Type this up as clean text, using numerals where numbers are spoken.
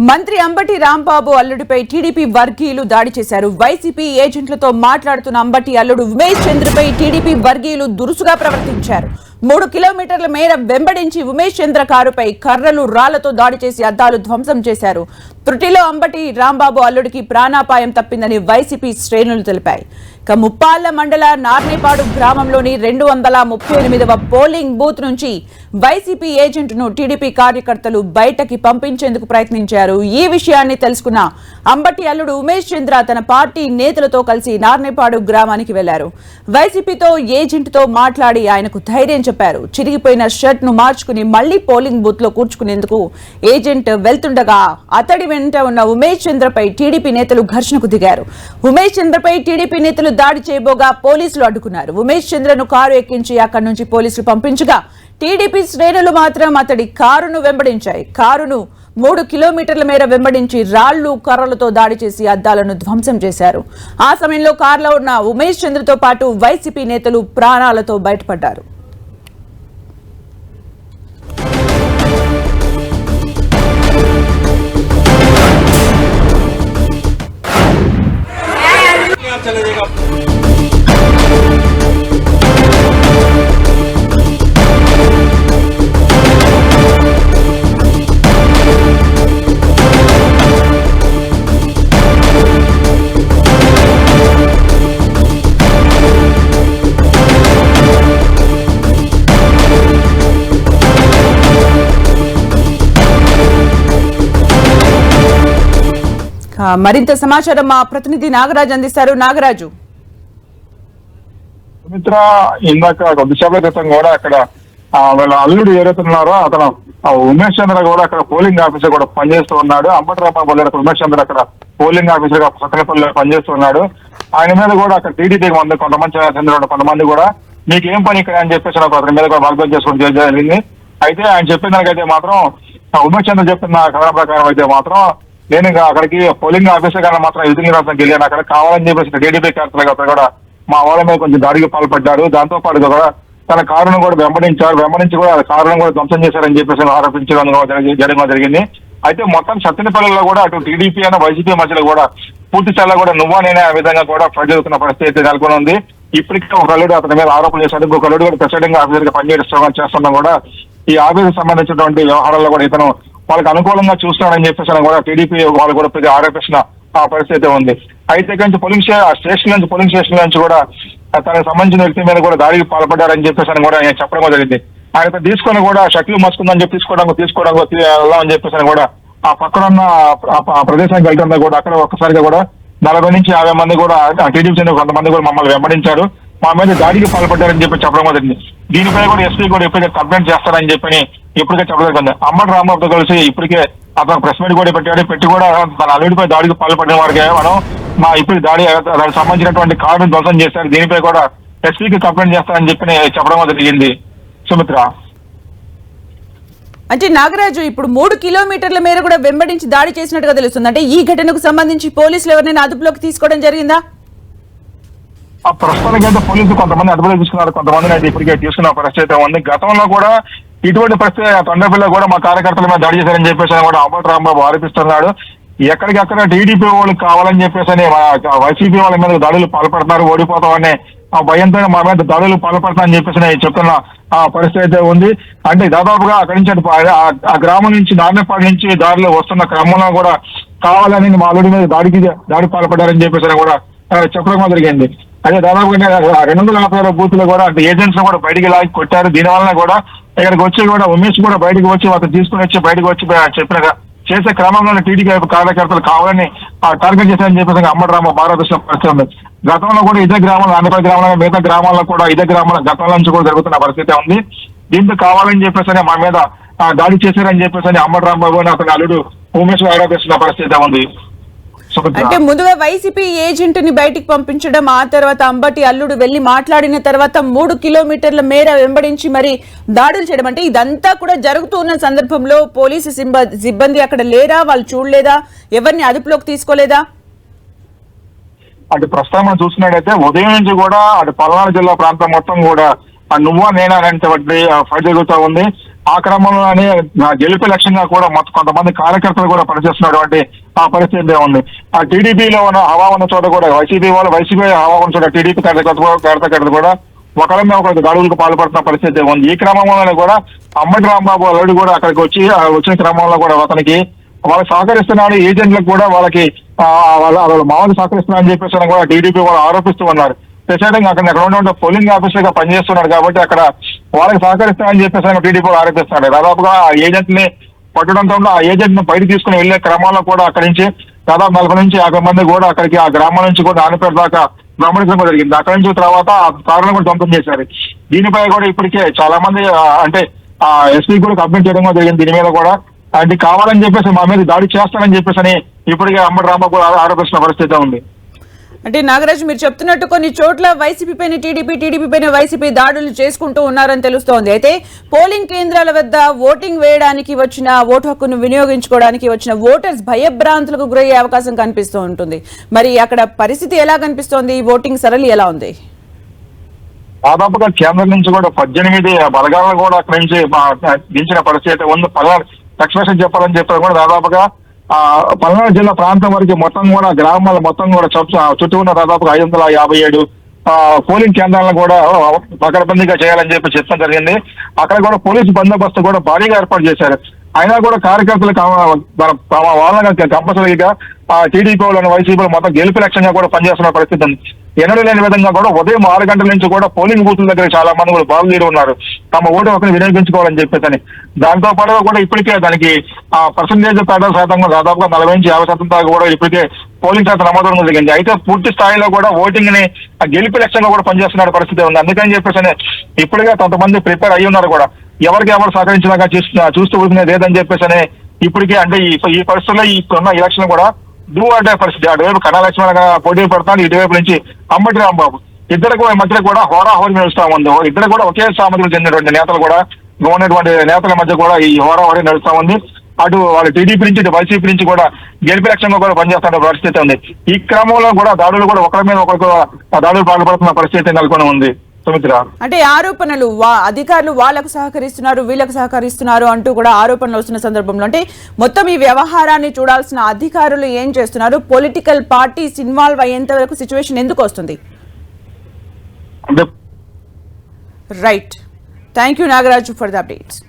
మంత్రి అంబటి రాంబాబు అల్లుడిపై టీడీపీ వర్గీయులు దాడి చేశారు. వైసీపీ ఏజెంట్లతో మాట్లాడుతున్న అంబటి అల్లుడు ఉమేష్ చంద్రపై టీడీపీ వర్గీయులు దురుసుగా ప్రవర్తించారు. 3 కిలోమీటర్ల మేర వెంబడించి ఉమేష్ చంద్ర కారుపై కర్రలు రాళ్లతో దాడి చేసి అద్దాలు ధ్వంసం చేశారు. త్రుటిలో అంబటి రాంబాబు అల్లుడికి ప్రాణాపాయం తప్పిందని వైసీపీ శ్రేణులు తెలిపాయి. ముప్పాళ్ల మండల నార్నేపాడు గ్రామంలోని 238వ పోలింగ్ బూత్ నుంచి వైసీపీ ఏజెంట్ను టీడీపీ కార్యకర్తలు బయటకి పంపించేందుకు ప్రయత్నించారు. ఈ విషయాన్ని తెలుసుకున్న అంబటి అల్లుడు ఉమేష్ చంద్ర తన పార్టీ నేతలతో కలిసి నార్నేపాడు గ్రామానికి వెళ్లారు. వైసీపీతో ఏజెంట్తో మాట్లాడి ఆయనకు ధైర్యం చెప్పారు. చిరిగిపోయిన షర్ట్ ను మార్చుకుని మళ్లీ పోలింగ్ బూత్ లో కూర్చుకునేందుకు ఏజెంట్ వెళ్తుండగా అతడి వెంట ఉన్న ఉమేష్ చంద్రపై టీడీపీ నేతలు ఘర్షణకు దిగారు. ఉమేష్ చంద్రపై టీడీపీ నేతలు దాడి చేయబోగా పోలీసులు అడ్డుకున్నారు. ఉమేష్ చంద్రను కారు ఎక్కించి అక్కడి నుంచి పోలీసులు పంపించగా టీడీపీ శ్రేణులు మాత్రం అతడి కారును వెంబడించాయి. కారును 3 కిలోమీటర్ల మేర వెంబడించి రాళ్లు కర్రలతో దాడి చేసి అద్దాలను ధ్వంసం చేశారు. ఆ సమయంలో కారులో ఉన్న ఉమేష్ చంద్రతో పాటు వైసీపీ నేతలు ప్రాణాలతో బయటపడ్డారు. మరింత సమాచారం మా ప్రతినిధి నాగరాజు అందిస్తారు. నాగరాజు, సుమిత్ర, ఇందాక కొద్దిసేపటి క్రితం కూడా అక్కడ వాళ్ళ అల్లుడు ఎవరైతున్నారో అతను ఉమేష్ చంద్ర కూడా అక్కడ పోలింగ్ ఆఫీసర్ కూడా పనిచేస్తూ ఉన్నాడు. అంబటి రాంబాబు ఉమేష్ చంద్ర అక్కడ పోలింగ్ ఆఫీసర్ గా సత్తెనపల్లిలో పనిచేస్తూ ఉన్నాడు. ఆయన మీద కూడా అక్కడ టీడీపీకి కొంతమంది చెందిన కొంతమంది కూడా మీకేం పని ఇక్కడ అని చెప్పేసి అతని మీద కూడా వాగ్దానం చేసుకోవడం జరిగింది. అయితే ఆయన చెప్పిన దానికైతే మాత్రం ఉమేష్ చంద్ర చెప్పిన కథన ప్రకారం అయితే మాత్రం నేను ఇంకా అక్కడికి పోలింగ్ ఆఫీసర్ గానే మాత్రం ఎదురు రాష్ట్రానికి వెళ్ళాను. అక్కడ కావాలని చెప్పేసి టీడీపీ కార్యకర్తలు అతను కూడా మా వాళ్ళ మీద కొంచెం దాడికి పాల్పడ్డాడు. దాంతో పాటు కూడా తన కారును కూడా వెంబడించి కూడా కారును కూడా ధ్వంసం చేశారని చెప్పేసి ఆరోపించడం జరిగింది. అయితే మొత్తం సత్తెనపల్లిలో కూడా అటు టీడీపీ అయినా వైసీపీ మధ్యలో కూడా పూర్తి స్థాయిలో కూడా నువ్వా నేనే ఆ విధంగా కూడా ప్రజలుతున్న పరిస్థితి నెలకొని ఉంది. ఇప్పటికే ఒక అల్లుడు అతని మీద ఆరోపణలు చేశాడు. ఇంకొక అల్లుడు కూడా ప్రెసిడెంట్ ఆఫీసర్ గా చేస్తున్నా కూడా ఈ ఆఫీసుకు సంబంధించినటువంటి వ్యవహారాల్లో కూడా ఇతను వాళ్ళకి అనుకూలంగా చూస్తున్నాడని చెప్పేసి కూడా టీడీపీ వాళ్ళు కూడా ఆరోపిస్తున్న ఆ పరిస్థితి ఉంది. అయితే కొంచెం పోలింగ్ స్టేషన్ నుంచి కూడా తనకు సంబంధించిన వ్యక్తి మీద కూడా దాడికి పాల్పడ్డారని చెప్పేసి కూడా ఆయన చెప్పడం జరిగింది. ఆయన తీసుకొని కూడా షక్లు మసుకుందని చెప్పి తీసుకోవడం అని చెప్పేసి కూడా ఆ పక్కనున్న ఆ ప్రదేశానికి వెళ్తున్నా కూడా అక్కడ ఒక్కసారిగా కూడా 40 నుంచి 50 మంది కూడా టీడీపీ చెందిన కొంతమంది కూడా మమ్మల్ని వెంబడించారు, మా మీద దాడికి పాల్పడ్డారని చెప్పి చెప్పడం జరిగింది. దీనిపై కూడా ఎస్పీ కూడా ఎప్పటికే కంప్లైంట్ చేస్తారని చెప్పి ఇప్పటికే చెప్పడం జరిగింది. అంబటి రాంబాబుతో కలిసి ఇప్పటికే అతను ప్రెస్ మీట్ కూడా పెట్టి కూడా తన అల్లుడిపై దాడికి పాల్పడిన వారికి మనం మా ఇప్పుడు దానికి సంబంధించినటువంటి కారును ధ్వంసం చేశారు, దీనిపై కూడా ఎస్పీకి కంప్లైంట్ చేస్తారని చెప్పి చెప్పడం జరిగింది. సుమిత్ర, అంటే నాగరాజు, ఇప్పుడు 3 కిలోమీటర్ల మేర కూడా వెంబడించి దాడి చేసినట్టుగా తెలుస్తుంది. అంటే ఈ ఘటనకు సంబంధించి పోలీసులు ఎవరినైనా అదుపులోకి తీసుకోవడం జరిగిందా? ఆ ప్రస్తుతానికి అయితే పోలీసులు కొంతమంది అదుపులోకి తీసుకున్నారు, కొంతమందిని అయితే ఇప్పటికే తీసుకున్న పరిస్థితి ఉంది. గతంలో కూడా ఇటువంటి పరిస్థితి తొండపల్లిలో కూడా మా కార్యకర్తల మీద దాడి చేశారని చెప్పేసి కూడా అంబటి రాంబాబు ఆరోపిస్తున్నాడు. ఎక్కడికక్కడ టీడీపీ వాళ్ళకి కావాలని చెప్పేసి వైసీపీ వాళ్ళ మీద దాడులు పాల్పడుతున్నారు, ఓడిపోతామని ఆ భయంతో మా మీద దాడులు పాల్పడతామని చెప్పేసి చెప్తున్న ఆ పరిస్థితి అయితే ఉంది. అంటే దాదాపుగా అక్కడి నుంచి ఆ గ్రామం నుంచి నార్నేపాడు నుంచి దారిలో వస్తున్న క్రమంలో కూడా కావాలని మా అల్లుడి మీద దాడి పాల్పడ్డారని చెప్పేసి కూడా చెప్పడం జరిగింది. అదే దాదాపుగా 240 బూత్లు కూడా అంటే ఏజెంట్స్ కూడా బయటికి లాగి కొట్టారు. దీనివల్ల కూడా ఇక్కడికి వచ్చి కూడా ఉమేష్ కూడా బయటకు వచ్చి అతను తీసుకుని వచ్చి బయటకు వచ్చి చెప్పిన చేసే క్రమంలో టీడీపీ కార్యకర్తలు కావాలని టార్గెట్ చేశారని చెప్పేసి అంబటి రాంబాబు బారాదృష్టి పరిస్థితి ఉంది. గతంలో కూడా ఇదే గ్రామంలో ఆంధ్రప్రదేశ్ గ్రామంలో మిగతా గ్రామాల్లో కూడా ఇదే గ్రామంలో గతంలో నుంచి కూడా జరుగుతున్న పరిస్థితి ఉంది. దీంతో కావాలని చెప్పేసి మా మీద దాడి చేశారని చెప్పేసి అంబటి రాంబాబు అతని అల్లుడు ఉమేష్ ఆరోపిస్తున్న పరిస్థితి ఉంది. అంటే ముందుగా వైసీపీ ఏజెంట్ ని బయటికి పంపించడం, ఆ తర్వాత అంబటి అల్లుడు వెళ్లి మాట్లాడిన తర్వాత 3 కిలోమీటర్ల మేర వెంబడించి మరి దాడులు చేయడం, అంటే ఇదంతా కూడా జరుగుతూ ఉన్న సందర్భంలో పోలీసు సిబ్బంది అక్కడ లేరా? వాళ్ళు చూడలేదా? ఎవరిని అదుపులోకి తీసుకోలేదా? అటు ప్రస్తుతం మనం చూసినట్టయితే ఉదయం నుంచి కూడా అటు పల్నాడు జిల్లా ప్రాంతం మొత్తం కూడా నువ్వా నేనా అనేటువంటి ఫైట్ జరుగుతూ ఉంది. ఆ క్రమంలోనే గెలుపు లక్ష్యంగా కూడా మొత్తం కొంతమంది కార్యకర్తలు కూడా పనిచేస్తున్నటువంటి ఆ పరిస్థితి ఉంది. ఆ టీడీపీలో ఉన్న హవా ఉన్న చోట కూడా వైసీపీ హవా ఉన్న చోట టీడీపీ కార్యకర్తలు కూడా ఒకరిమే ఒకరికి దాడులకు పాల్పడుతున్న పరిస్థితి ఉంది. ఈ క్రమంలోనే కూడా అంబటి రాంబాబు అల్లుడు కూడా అక్కడికి వచ్చిన క్రమంలో కూడా అతనికి వాళ్ళు సహకరిస్తున్నాడు, ఏజెంట్లకు కూడా వాళ్ళకి వాళ్ళ మామూలు సహకరిస్తున్నారని చెప్పేసి కూడా టీడీపీ వాళ్ళు ఆరోపిస్తూ ఉన్నారు. ప్రత్యేకంగా అక్కడ ఉండే పోలింగ్ ఆఫీసర్ గా పనిచేస్తున్నాడు కాబట్టి అక్కడ వాళ్ళకి సహకరిస్తారని చెప్పేసి టీడీపీ ఆరోపిస్తున్నాడు. దాదాపుగా ఆ ఏజెంట్ ని పట్టడంతో ఆ ఏజెంట్ ని బయట తీసుకుని వెళ్లే క్రమంలో కూడా అక్కడి నుంచి దాదాపు 40 నుంచి 50 మంది కూడా అక్కడికి ఆ గ్రామం నుంచి కూడా ఆనపేట దాకా గమనించడం జరిగింది. అక్కడి నుంచి తర్వాత ఆ కారును కూడా ధ్వంసం చేశారు. దీనిపై కూడా ఇప్పటికే చాలా మంది అంటే ఆ ఎస్పీ కూడా కంప్లైంట్ చేయడం కూడా జరిగింది. దీని మీద కూడా అంటే కావాలని చెప్పేసి మా మీద దాడి చేస్తానని చెప్పేసి ఇప్పటికే అంబటి రాంబాబు ఆరోపిస్తున్న పరిస్థితి ఉంది. అంటే నాగరాజు, మీరు చెప్తున్నట్టు కొన్ని చోట్ల వైసీపీ పైన టీడీపీ పైన వైసీపీ దాడులు చేసుకుంటూ ఉన్నారని తెలుస్తోంది. అయితే పోలింగ్ కేంద్రాల వద్ద ఓటింగ్ వేయడానికి వచ్చిన ఓటు హక్కును వినియోగించుకోవడానికి వచ్చిన ఓటర్స్ భయభ్రాంతులకు గురయ్యే అవకాశం కనిపిస్తూ ఉంటుంది. మరి అక్కడ పరిస్థితి ఎలా కనిపిస్తోంది? ఓటింగ్ సరళి ఎలా ఉంది? దాదాపుగా కేంద్రం నుంచి కూడా 18 బలగాలను కూడా అక్కడి నుంచి దించిన పరిస్థితి ఉంది. ఎక్స్ప్రెషన్ చెప్పాలని చెప్పారు కూడా దాదాపుగా పల్నాడు జిల్లా ప్రాంతం వరకు మొత్తం కూడా గ్రామాలు మొత్తం కూడా చుట్టూ ఉన్న దాదాపుగా 557 పోలింగ్ కేంద్రాలను కూడా పకడ్బందీగా చేయాలని చెప్పడం జరిగింది. అక్కడ కూడా పోలీసు బందోబస్తు కూడా భారీగా ఏర్పాటు చేశారు. అయినా కూడా కార్యకర్తలు వాళ్ళని కంపల్సరీగా టీడీపీలోని వైసీపీలో మొత్తం గెలుపు లక్ష్యంగా కూడా పనిచేస్తున్న పరిస్థితి ఉంది. ఎన్నడూ లేని విధంగా కూడా ఉదయం 6 గంటల నుంచి కూడా పోలింగ్ బూతుల దగ్గర చాలా మంది కూడా బాగుతీరు ఉన్నారు, తమ ఓటు హక్కుని వినియోగించుకోవాలని చెప్పేసి. దాంతో పాటు కూడా ఇప్పటికే దానికి పర్సంటేజ్ శాతం దాదాపుగా 40 నుంచి 50% దాకా కూడా ఇప్పటికే పోలింగ్ శాతం నమోదవడం జరిగింది. అయితే పూర్తి స్థాయిలో కూడా ఓటింగ్ ని గెలుపు లక్ష్యంగా కూడా పనిచేస్తున్న పరిస్థితి ఉంది. అందుకని చెప్పేసి ఇప్పటికే కొంతమంది ప్రిపేర్ అయ్యి ఉన్నారు కూడా, ఎవరికి ఎవరు సహకరించినాక చూస్తూ ఊరుకునేది లేదని చెప్పేసి ఇప్పటికే అంటే ఈ పరిస్థితుల్లో ఇప్పుడున్న ఎలక్షన్ కూడా డూ అంటే పరిస్థితి. అటువైపు కన్నా లక్ష్మణ పోటీ పడతాను, ఇటువైపు నుంచి అంబటి రాంబాబు ఇద్దరికి మధ్య కూడా హోరాహోరీ నడుస్తా ఉంది. ఇద్దరు కూడా ఒకే సామర్థ్యం చెందినటువంటి నేతలు కూడా ఉన్నటువంటి నేతల మధ్య కూడా ఈ హోరాహోరీ నడుస్తా ఉంది. అటు వాళ్ళు టీడీపీ నుంచి ఇటు వైసీపీ నుంచి కూడా గెలుపు లక్ష్యంగా కూడా పనిచేస్తున్న పరిస్థితి ఉంది. ఈ క్రమంలో కూడా దాడులు కూడా ఒకరి మీద ఒకరికి దాడులు పాల్పడుతున్న పరిస్థితి నెలకొని ఉంది. అంటే ఆరోపణలు అధికారులు వాళ్ళకు సహకరిస్తున్నారు వీళ్ళకు సహకరిస్తున్నారు అంటూ కూడా ఆరోపణలు వస్తున్న సందర్భంలో అంటే మొత్తం ఈ వ్యవహారాన్ని చూడాల్సిన అధికారులు ఏం చేస్తున్నారు? పొలిటికల్ పార్టీస్ ఇన్వాల్వ్ అయ్యేంత వరకు సిచ్యువేషన్ ఎందుకు వస్తుంది? Right, thank you Nagaraju for the updates.